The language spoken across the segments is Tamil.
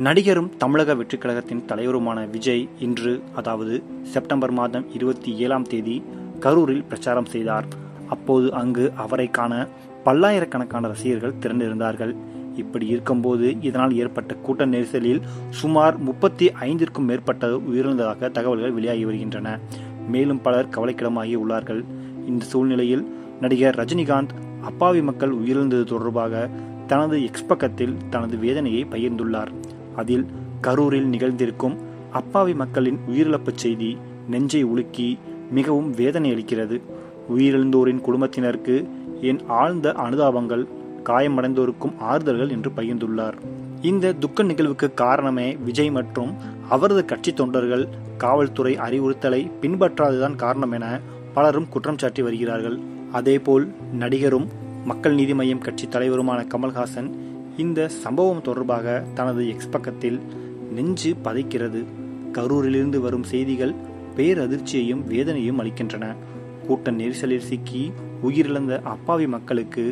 நடிகரும் தமிழக வெற்றிக் கழகத்தின் தலைவருமான விஜய் இன்று, அதாவது செப்டம்பர் மாதம் 27ஆம் தேதி கரூரில் பிரச்சாரம் செய்தார். அப்போது அங்கு அவரை காண பல்லாயிரக்கணக்கான ரசிகர்கள் திரண்டிருந்தார்கள். இப்படி இருக்கும்போது இதனால் ஏற்பட்ட கூட்ட நெரிசலில் சுமார் 35ற்கும் மேற்பட்ட உயிரிழந்ததாக தகவல்கள் வெளியாகி வருகின்றன. மேலும் பலர் கவலைக்கிடமாகி உள்ளார்கள். இந்த சூழ்நிலையில் நடிகர் ரஜினிகாந்த் அப்பாவி மக்கள் உயிரிழந்தது தொடர்பாக தனது எக்ஸ் பக்கத்தில் தனது வேதனையை பகிர்ந்துள்ளார். அதில் கரூரில் நிகழ்ந்திருக்கும் அப்பாவி மக்களின் உயிரிழப்பு செய்தி நெஞ்சை உலுக்கி மிகவும் வேதனை அளிக்கிறது. உயிரிழந்தோரின் குடும்பத்தினருக்கு என் ஆழ்ந்த அனுதாபங்கள், காயமடைந்தோருக்கும் ஆறுதல்கள் என்று பகிர்ந்துள்ளார். இந்த துக்க நிகழ்வுக்கு காரணமே விஜய் மற்றும் அவரது கட்சி தொண்டர்கள் காவல்துறை அறிவுறுத்தலை பின்பற்றாததுதான் காரணம் என பலரும் குற்றம் சாட்டி வருகிறார்கள். அதேபோல் நடிகரும் மக்கள் நீதி மய்யம் கட்சி தலைவருமான கமல்ஹாசன் இந்த சம்பவம் தொடர்பாக தனது எக்ஸ் பக்கத்தில் நெஞ்சு பதைக்கிறது. கரூரிலிருந்து வரும் செய்திகள் பேரதிர்ச்சியையும் வேதனையும் அளிக்கின்றன. கூட்ட நெரிசலில் சிக்கி உயிரிழந்த அப்பாவி மக்களுக்கு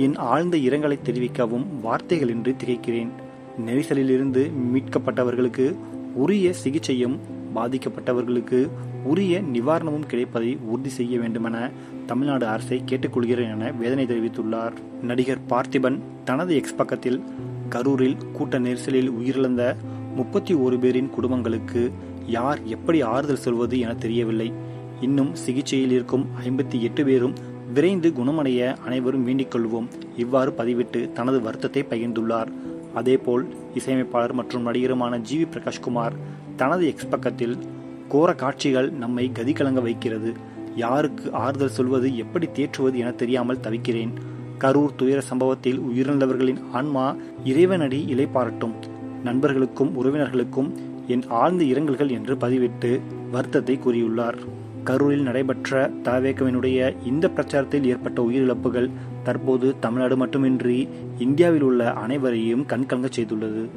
என் ஆழ்ந்த இரங்கலை தெரிவிக்கவும் வார்த்தைகளின்றி திகைக்கிறேன். நெரிசலிலிருந்து மீட்கப்பட்டவர்களுக்கு உரிய சிகிச்சையும், பாதிக்கப்பட்டவர்களுக்கு உரிய நிவாரணமும் கிடைப்பதை உறுதி செய்ய வேண்டுமென தமிழ்நாடு அரசை கேட்டுக்கொள்கிறேன் என வேதனை தெரிவித்துள்ளார். நடிகர் பார்த்திபன் தனது எக்ஸ் பக்கத்தில் கரூரில் கூட்ட நெரிசலில் உயிரிழந்த 31 பேரின் குடும்பங்களுக்கு யார் எப்படி ஆறுதல் சொல்வது என தெரியவில்லை. இன்னும் சிகிச்சையில் இருக்கும் 58 பேரும் விரைந்து குணமடைய அனைவரும் வேண்டிக் கொள்வோம். இவ்வாறு பதிவிட்டு தனது வருத்தத்தை பகிர்ந்துள்ளார். அதேபோல் இசையமைப்பாளர் மற்றும் நடிகருமான ஜிவி பிரகாஷ்குமார் தனது எக்ஸ் பக்கத்தில் கோர காட்சிகள் நம்மை கதிகலங்க வைக்கிறது. யாருக்கு ஆறுதல் சொல்வது, எப்படி தேற்றுவது என தெரியாமல் தவிக்கிறேன். கரூர் துயர சம்பவத்தில் உயிரிழந்தவர்களின் ஆன்மா இறைவனடி இளைப்பாறட்டும். நண்பர்களுக்கும் உறவினர்களுக்கும் என் ஆழ்ந்த இரங்கல்கள் என்று பதிவிட்டு வருத்தத்தை கூறியுள்ளார். கரூரில் நடைபெற்ற தவேகவினுடைய இந்த பிரச்சாரத்தில் ஏற்பட்ட உயிரிழப்புகள் தற்போது தமிழ்நாடு மட்டுமின்றி இந்தியாவில் உள்ள அனைவரையும் கண்கலங்க செய்துள்ளது.